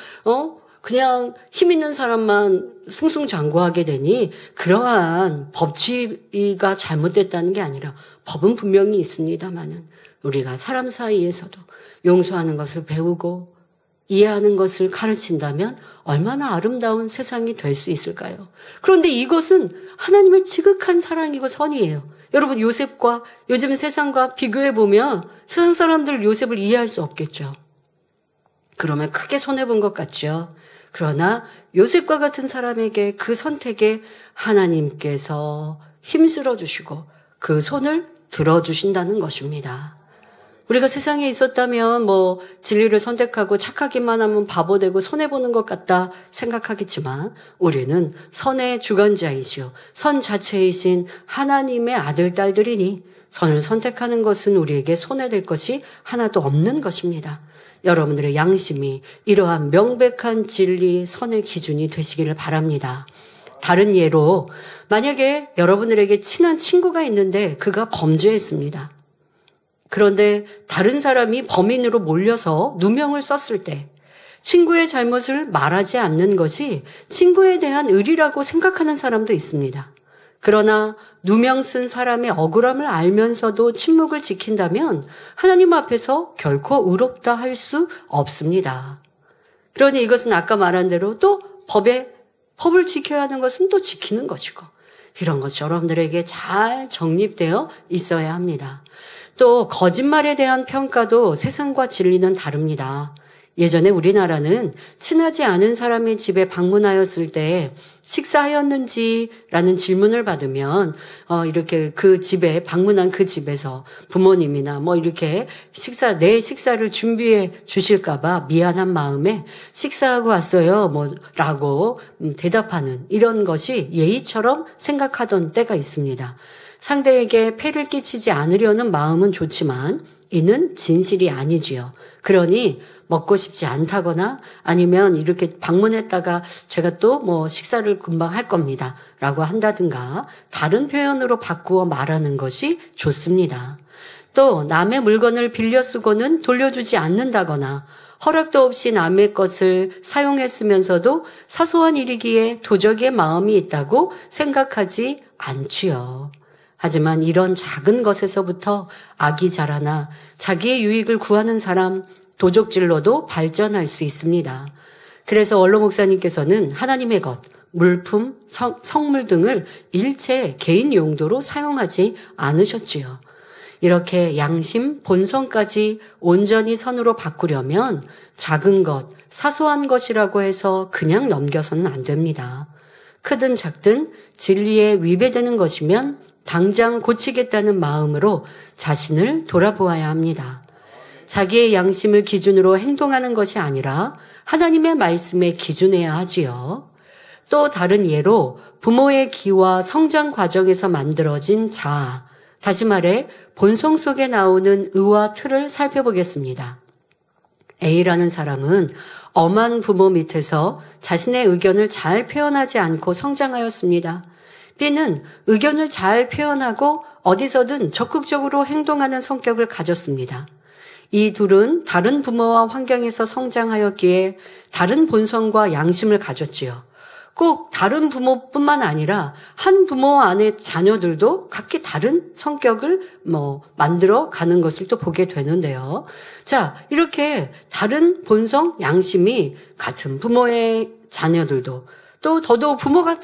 그냥 힘 있는 사람만 승승장구하게 되니 그러한 법치가 잘못됐다는 게 아니라 법은 분명히 있습니다만은 우리가 사람 사이에서도 용서하는 것을 배우고 이해하는 것을 가르친다면 얼마나 아름다운 세상이 될 수 있을까요? 그런데 이것은 하나님의 지극한 사랑이고 선이에요. 여러분 요셉과 요즘 세상과 비교해보면 세상 사람들 요셉을 이해할 수 없겠죠. 그러면 크게 손해본 것 같죠. 그러나 요셉과 같은 사람에게 그 선택에 하나님께서 힘쓸어 주시고 그 손을 들어주신다는 것입니다. 우리가 세상에 있었다면 진리를 선택하고 착하기만 하면 바보 되고 손해보는 것 같다 생각하겠지만 우리는 선의 주관자이시오. 선 자체이신 하나님의 아들, 딸들이니 선을 선택하는 것은 우리에게 손해될 것이 하나도 없는 것입니다. 여러분들의 양심이 이러한 명백한 진리, 선의 기준이 되시기를 바랍니다. 다른 예로 만약에 여러분들에게 친한 친구가 있는데 그가 범죄했습니다. 그런데 다른 사람이 범인으로 몰려서 누명을 썼을 때 친구의 잘못을 말하지 않는 것이 친구에 대한 의리라고 생각하는 사람도 있습니다. 그러나 누명 쓴 사람의 억울함을 알면서도 침묵을 지킨다면 하나님 앞에서 결코 의롭다 할 수 없습니다. 그러니 이것은 아까 말한 대로 또 법을 지켜야 하는 것은 또 지키는 것이고 이런 것이 여러분들에게 잘 정립되어 있어야 합니다. 또 거짓말에 대한 평가도 세상과 진리는 다릅니다. 예전에 우리나라는 친하지 않은 사람의 집에 방문하였을 때 식사하였는지라는 질문을 받으면 이렇게 그 집에 방문한 그 집에서 부모님이나 이렇게 내 식사를 준비해 주실까 봐 미안한 마음에 식사하고 왔어요 라고 대답하는 이런 것이 예의처럼 생각하던 때가 있습니다. 상대에게 폐를 끼치지 않으려는 마음은 좋지만 이는 진실이 아니지요. 그러니 먹고 싶지 않다거나 아니면 이렇게 방문했다가 제가 또 식사를 금방 할 겁니다 라고 한다든가 다른 표현으로 바꾸어 말하는 것이 좋습니다. 또 남의 물건을 빌려 쓰고는 돌려주지 않는다거나 허락도 없이 남의 것을 사용했으면서도 사소한 일이기에 도적의 마음이 있다고 생각하지 않지요. 하지만 이런 작은 것에서부터 악이 자라나 자기의 유익을 구하는 사람, 도적질로도 발전할 수 있습니다. 그래서 원로 목사님께서는 하나님의 것, 물품, 성물 등을 일체 개인 용도로 사용하지 않으셨지요. 이렇게 양심, 본성까지 온전히 선으로 바꾸려면 작은 것, 사소한 것이라고 해서 그냥 넘겨서는 안 됩니다. 크든 작든 진리에 위배되는 것이면 당장 고치겠다는 마음으로 자신을 돌아보아야 합니다. 자기의 양심을 기준으로 행동하는 것이 아니라 하나님의 말씀에 기준해야 하지요. 또 다른 예로 부모의 기와 성장 과정에서 만들어진 자아, 다시 말해 본성 속에 나오는 의와 틀을 살펴보겠습니다. A라는 사람은 엄한 부모 밑에서 자신의 의견을 잘 표현하지 않고 성장하였습니다. B는 의견을 잘 표현하고 어디서든 적극적으로 행동하는 성격을 가졌습니다. 이 둘은 다른 부모와 환경에서 성장하였기에 다른 본성과 양심을 가졌지요. 꼭 다른 부모뿐만 아니라 한 부모 안의 자녀들도 각기 다른 성격을 만들어 가는 것을 또 보게 되는데요. 자, 이렇게 다른 본성, 양심이 같은 부모의 자녀들도 또 더더욱 부모가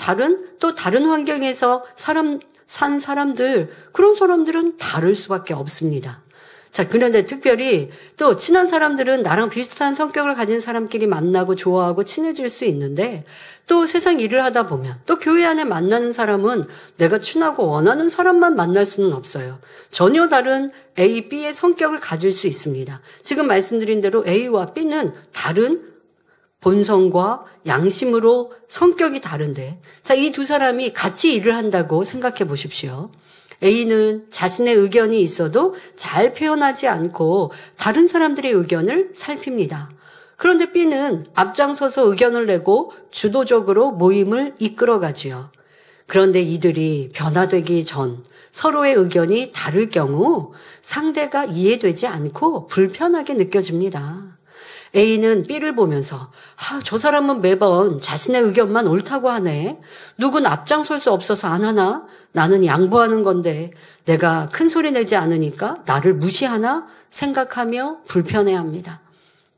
또 다른 환경에서 산 사람들, 그런 사람들은 다를 수밖에 없습니다. 자, 그런데 특별히 또 친한 사람들은 나랑 비슷한 성격을 가진 사람끼리 만나고 좋아하고 친해질 수 있는데 또 세상 일을 하다 보면 또 교회 안에 만나는 사람은 내가 친하고 원하는 사람만 만날 수는 없어요. 전혀 다른 A, B의 성격을 가질 수 있습니다. 지금 말씀드린 대로 A와 B는 다른 본성과 양심으로 성격이 다른데 자, 이 두 사람이 같이 일을 한다고 생각해 보십시오. A는 자신의 의견이 있어도 잘 표현하지 않고 다른 사람들의 의견을 살핍니다. 그런데 B는 앞장서서 의견을 내고 주도적으로 모임을 이끌어가지요. 그런데 이들이 변화되기 전 서로의 의견이 다를 경우 상대가 이해되지 않고 불편하게 느껴집니다. A는 B를 보면서 저 사람은 매번 자신의 의견만 옳다고 하네. 누군 앞장설 수 없어서 안 하나? 나는 양보하는 건데 내가 큰 소리 내지 않으니까 나를 무시하나? 생각하며 불편해합니다.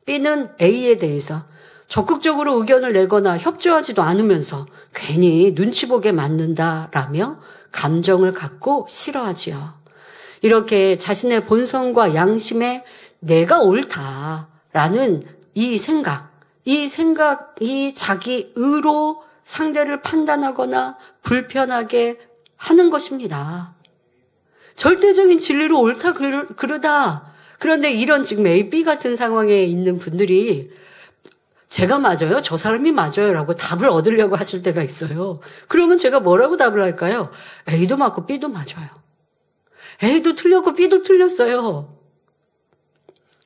B는 A에 대해서 적극적으로 의견을 내거나 협조하지도 않으면서 괜히 눈치 보게 만든다라며 감정을 갖고 싫어하지요. 이렇게 자신의 본성과 양심에 내가 옳다라는 이 생각이 자기 의로 상대를 판단하거나 불편하게 하는 것입니다. 절대적인 진리로 옳다 그르다. 그런데 이런 지금 A, B 같은 상황에 있는 분들이 제가 맞아요? 저 사람이 맞아요? 라고 답을 얻으려고 하실 때가 있어요. 그러면 제가 뭐라고 답을 할까요? A도 맞고 B도 맞아요. A도 틀렸고 B도 틀렸어요.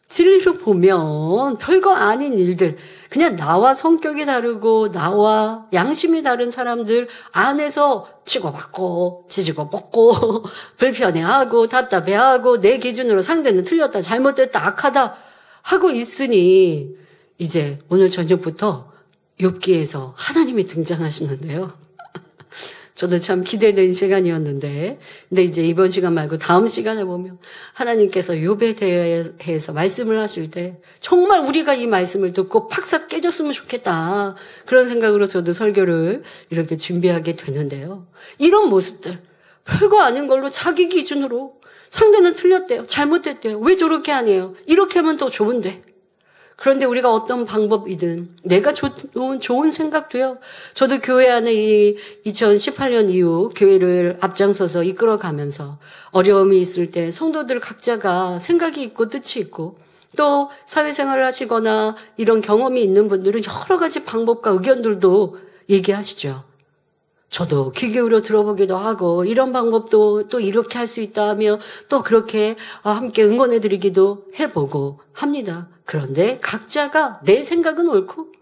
진리로 보면 별거 아닌 일들, 그냥 나와 성격이 다르고 나와 양심이 다른 사람들 안에서 치고받고 지지고 볶고 불편해하고 답답해하고 내 기준으로 상대는 틀렸다 잘못됐다 악하다 하고 있으니 이제 오늘 저녁부터 욥기에서 하나님이 등장하시는데요. 저도 참 기대된 시간이었는데 근데 이제 이번 시간 말고 다음 시간에 보면 하나님께서 욥에 대해서 말씀을 하실 때 정말 우리가 이 말씀을 듣고 팍싹 깨졌으면 좋겠다. 그런 생각으로 저도 설교를 이렇게 준비하게 되는데요. 이런 모습들 별거 아닌 걸로 자기 기준으로 상대는 틀렸대요. 잘못됐대요. 왜 저렇게 하네요. 이렇게 하면 더 좋은데. 그런데 우리가 어떤 방법이든 내가 좋은 생각도요. 저도 교회 안에 이 2018년 이후 교회를 앞장서서 이끌어가면서 어려움이 있을 때 성도들 각자가 생각이 있고 뜻이 있고 또 사회생활을 하시거나 이런 경험이 있는 분들은 여러 가지 방법과 의견들도 얘기하시죠. 저도 귀 기울여 들어보기도 하고 이런 방법도 또 이렇게 할 수 있다 하며 또 그렇게 함께 응원해드리기도 해보고 합니다. 그런데 각자가 내 생각은 옳고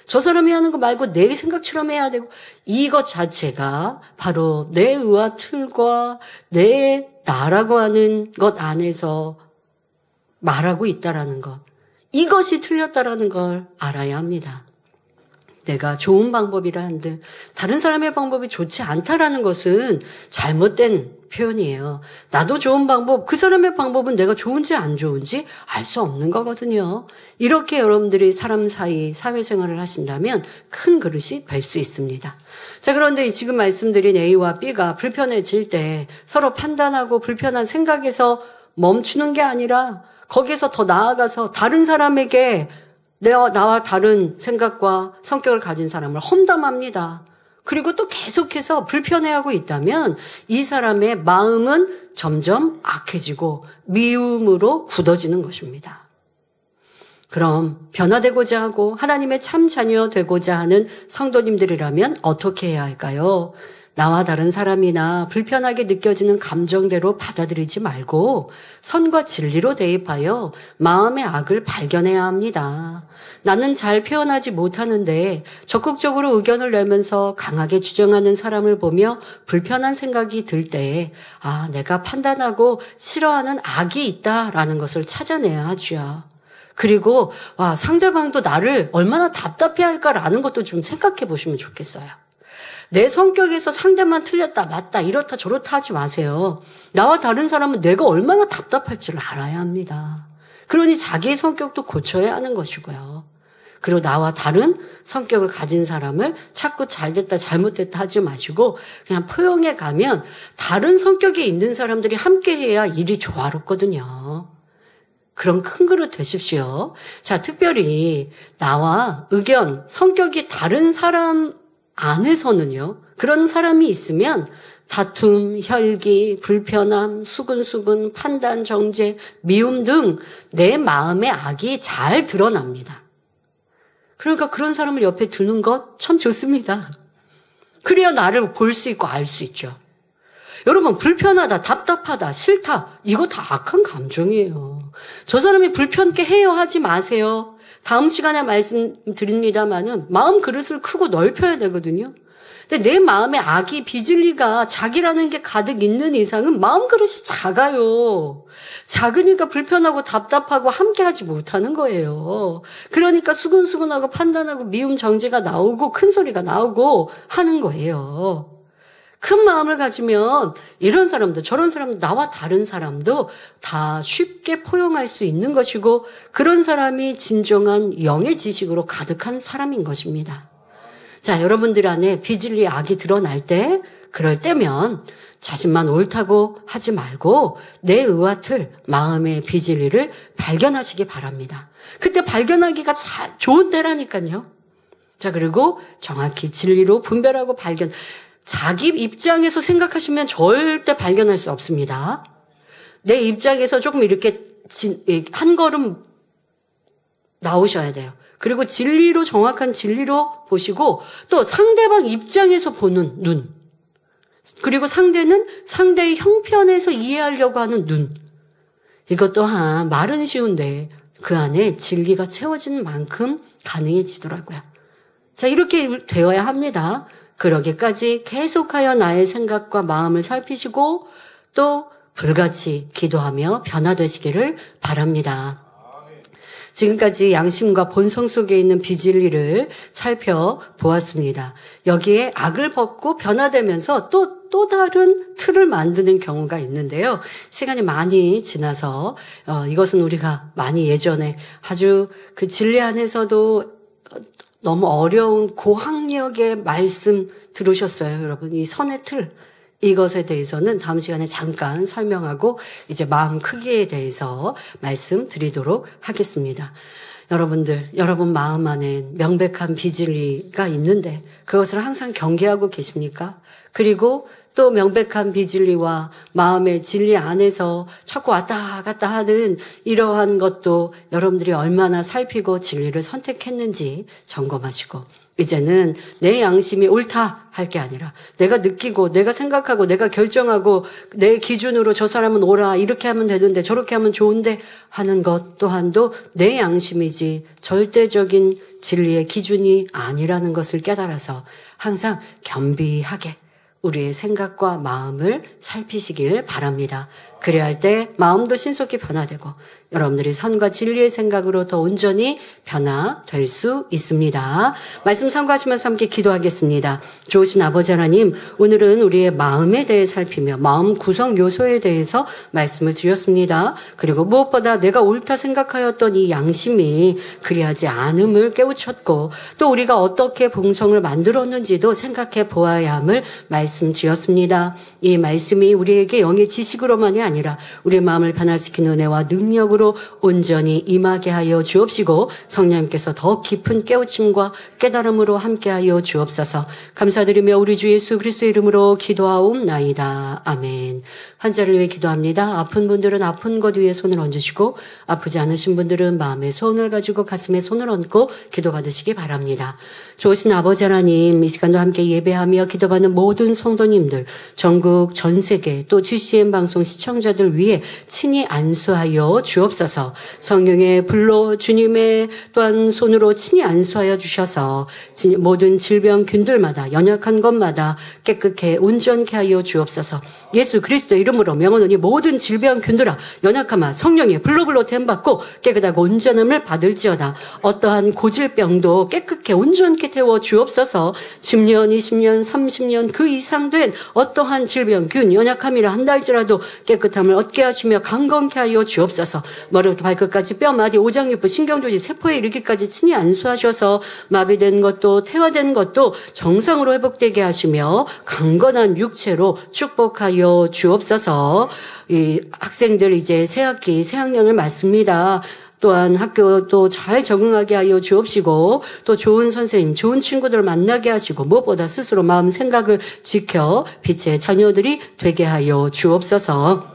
저 사람이 하는 거 말고 내 생각처럼 해야 되고 이것 자체가 바로 내 의와 틀과 내 나라고 하는 것 안에서 말하고 있다라는 것, 이것이 틀렸다라는 걸 알아야 합니다. 내가 좋은 방법이라 한들 다른 사람의 방법이 좋지 않다라는 것은 잘못된 표현이에요. 나도 좋은 방법, 그 사람의 방법은 내가 좋은지 안 좋은지 알 수 없는 거거든요. 이렇게 여러분들이 사람 사이 사회생활을 하신다면 큰 그릇이 될 수 있습니다. 자, 그런데 지금 말씀드린 A와 B가 불편해질 때 서로 판단하고 불편한 생각에서 멈추는 게 아니라 거기서 더 나아가서 다른 사람에게 나와 다른 생각과 성격을 가진 사람을 험담합니다. 그리고 또 계속해서 불편해하고 있다면 이 사람의 마음은 점점 악해지고 미움으로 굳어지는 것입니다. 그럼 변화되고자 하고 하나님의 참 자녀 되고자 하는 성도님들이라면 어떻게 해야 할까요? 나와 다른 사람이나 불편하게 느껴지는 감정대로 받아들이지 말고 선과 진리로 대입하여 마음의 악을 발견해야 합니다. 나는 잘 표현하지 못하는데 적극적으로 의견을 내면서 강하게 주장하는 사람을 보며 불편한 생각이 들 때, 내가 판단하고 싫어하는 악이 있다라는 것을 찾아내야 하죠. 그리고 상대방도 나를 얼마나 답답해할까라는 것도 좀 생각해 보시면 좋겠어요. 내 성격에서 상대만 틀렸다 맞다 이렇다 저렇다 하지 마세요. 나와 다른 사람은 내가 얼마나 답답할지를 알아야 합니다. 그러니 자기의 성격도 고쳐야 하는 것이고요. 그리고 나와 다른 성격을 가진 사람을 자꾸 잘됐다 잘못됐다 하지 마시고 그냥 포용해 가면 다른 성격에 있는 사람들이 함께해야 일이 조화롭거든요. 그런 큰 그릇 되십시오. 자, 특별히 나와 의견, 성격이 다른 사람 안에서는요. 그런 사람이 있으면 다툼, 혈기, 불편함, 수근수근, 판단, 정죄, 미움 등 내 마음의 악이 잘 드러납니다. 그러니까 그런 사람을 옆에 두는 것 참 좋습니다. 그래야 나를 볼 수 있고 알 수 있죠. 여러분, 불편하다, 답답하다, 싫다, 이거 다 악한 감정이에요. 저 사람이 불편케 해요 하지 마세요. 다음 시간에 말씀드립니다만은 마음 그릇을 크고 넓혀야 되거든요. 근데 내 마음에 악이 비질리가 자기라는 게 가득 있는 이상은 마음 그릇이 작아요. 작으니까 불편하고 답답하고 함께하지 못하는 거예요. 그러니까 수근수근하고 판단하고 미움 정죄가 나오고 큰 소리가 나오고 하는 거예요. 큰 마음을 가지면 이런 사람도 저런 사람도 나와 다른 사람도 다 쉽게 포용할 수 있는 것이고 그런 사람이 진정한 영의 지식으로 가득한 사람인 것입니다. 자, 여러분들 안에 비질리 악이 드러날 때 그럴 때면 자신만 옳다고 하지 말고 내 의와 틀, 마음의 비질리를 발견하시기 바랍니다. 그때 발견하기가 좋은 때라니까요. 자, 그리고 정확히 진리로 분별하고 발견. 자기 입장에서 생각하시면 절대 발견할 수 없습니다. 내 입장에서 조금 이렇게 한 걸음 나오셔야 돼요. 그리고 진리로 정확한 진리로 보시고 또 상대방 입장에서 보는 눈. 그리고 상대는 상대의 형편에서 이해하려고 하는 눈. 이것 또한 말은 쉬운데 그 안에 진리가 채워지는 만큼 가능해지더라고요. 자, 이렇게 되어야 합니다. 그러기까지 계속하여 나의 생각과 마음을 살피시고 또 불같이 기도하며 변화되시기를 바랍니다. 지금까지 양심과 본성 속에 있는 비진리를 살펴보았습니다. 여기에 악을 벗고 변화되면서 또 다른 틀을 만드는 경우가 있는데요. 시간이 많이 지나서 이것은 우리가 많이 예전에 아주 그 진리 안에서도 너무 어려운 고학력의 말씀 들으셨어요, 여러분. 이 선의 틀, 이것에 대해서는 다음 시간에 잠깐 설명하고 이제 마음 크기에 대해서 말씀드리도록 하겠습니다. 여러분들, 여러분 마음 안에 명백한 비진리가 있는데 그것을 항상 경계하고 계십니까? 그리고 또 명백한 비진리와 마음의 진리 안에서 자꾸 왔다 갔다 하는 이러한 것도 여러분들이 얼마나 살피고 진리를 선택했는지 점검하시고 이제는 내 양심이 옳다 할 게 아니라 내가 느끼고 내가 생각하고 내가 결정하고 내 기준으로 저 사람은 옳아 이렇게 하면 되는데 저렇게 하면 좋은데 하는 것 또한도 내 양심이지 절대적인 진리의 기준이 아니라는 것을 깨달아서 항상 겸비하게 우리의 생각과 마음을 살피시길 바랍니다. 그래야 할 때 마음도 신속히 변화되고 여러분들이 선과 진리의 생각으로 더 온전히 변화될 수 있습니다. 말씀 참고하시면서 함께 기도하겠습니다. 좋으신 아버지 하나님, 오늘은 우리의 마음에 대해 살피며 마음 구성 요소에 대해서 말씀을 드렸습니다. 그리고 무엇보다 내가 옳다 생각하였던 이 양심이 그리하지 않음을 깨우쳤고 또 우리가 어떻게 본성을 만들었는지도 생각해 보아야 함을 말씀드렸습니다. 이 말씀이 우리에게 영의 지식으로만이 아니라 아니라 우리의 마음을 변화시키는 은혜와 능력으로 온전히 임하게 하여 주옵시고 성령님께서 더 깊은 깨우침과 깨달음으로 함께하여 주옵소서. 감사드리며 우리 주 예수 그리스도의 이름으로 기도하옵나이다. 아멘. 환자를 위해 기도합니다. 아픈 분들은 아픈 것 위에 손을 얹으시고 아프지 않으신 분들은 마음에 손을 가지고 가슴에 손을 얹고 기도받으시기 바랍니다. 좋으신 아버지 하나님, 이 시간도 함께 예배하며 기도받는 모든 성도님들, 전국 전 세계 또 GCN 방송 시청자들 위해 친히 안수하여 주옵소서. 성령의 불로 주님의 또한 손으로 친히 안수하여 주셔서 모든 질병균들마다 연약한 것마다 깨끗게 온전케 하여 주옵소서. 예수 그리스도 이름으로 명하노니 모든 질병균들아 연약함아 성령의 불로 됨받고 깨끗하고 온전함을 받을지어다. 어떠한 고질병도 깨끗게 온전케 태워 주옵소서. 10년, 20년, 30년 그 이상 된 어떠한 질병균, 연약함이라 한달지라도 깨끗함을 얻게 하시며 강건케 하여 주옵소서. 머리부터 발끝까지 뼈, 마디, 오장육부, 신경조직, 세포에 이르기까지 친히 안수하셔서 마비된 것도 퇴화된 것도 정상으로 회복되게 하시며 강건한 육체로 축복하여 주옵소서. 이 학생들 이제 새 학기, 새 학년을 맞습니다. 또한 학교도 잘 적응하게 하여 주옵시고 또 좋은 선생님, 좋은 친구들을 만나게 하시고 무엇보다 스스로 마음 생각을 지켜 빛의 자녀들이 되게 하여 주옵소서.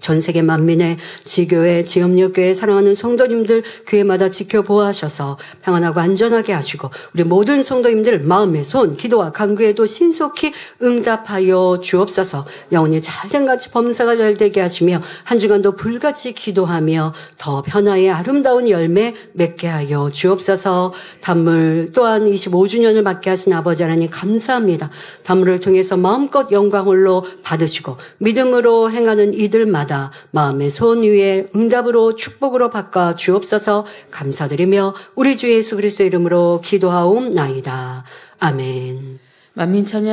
전 세계 만민의 지교회, 지협력교회 사랑하는 성도님들 교회마다 지켜보아하셔서 평안하고 안전하게 하시고 우리 모든 성도님들 마음의 손, 기도와 간구에도 신속히 응답하여 주옵소서. 영혼이 잘된 같이 범사가 잘 되게 하시며 한 주간도 불같이 기도하며 더 변화의 아름다운 열매 맺게 하여 주옵소서. 단물 또한 25주년을 맞게 하신 아버지 하나님 감사합니다. 단물을 통해서 마음껏 영광홀로 받으시고 믿음으로 행하는 이들마다 마음의 손 위에 응답으로 축복으로 바꿔 주옵소서. 감사드리며 우리 주 예수 그리스도의 이름으로 기도하옵나이다. 아멘. 만민 찬양